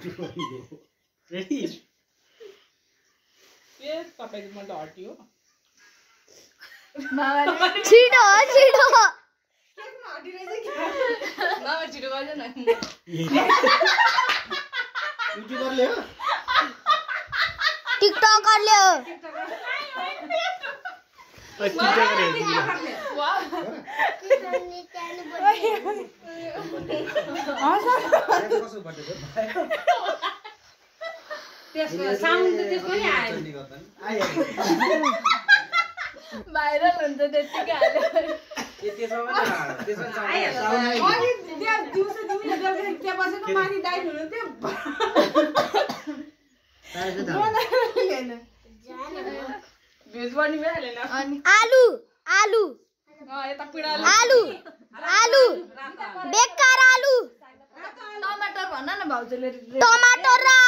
ready ये तपाईको म त हटियो मामाले छिटो छिटो केमा हटिरहेछ के मामा छिटो गर्छ न युट्युबरले हो टिकटकरले हो त्यसको साउन्ड त त्यसको नि आयो भाइरल हुन्छ त्यतिकै हाल्यो अनि त्यहाँ दिउँसो तिमीले बेलुका त्यहाँ बसेको माथि दाइ हुनुहुन्थ्यो भ्युज बढ्ने भइहालेन आलु आलु यता पिँडालु आलु आलु बेकार आलु टमाटर भन्न न भाउजूले टमाटर र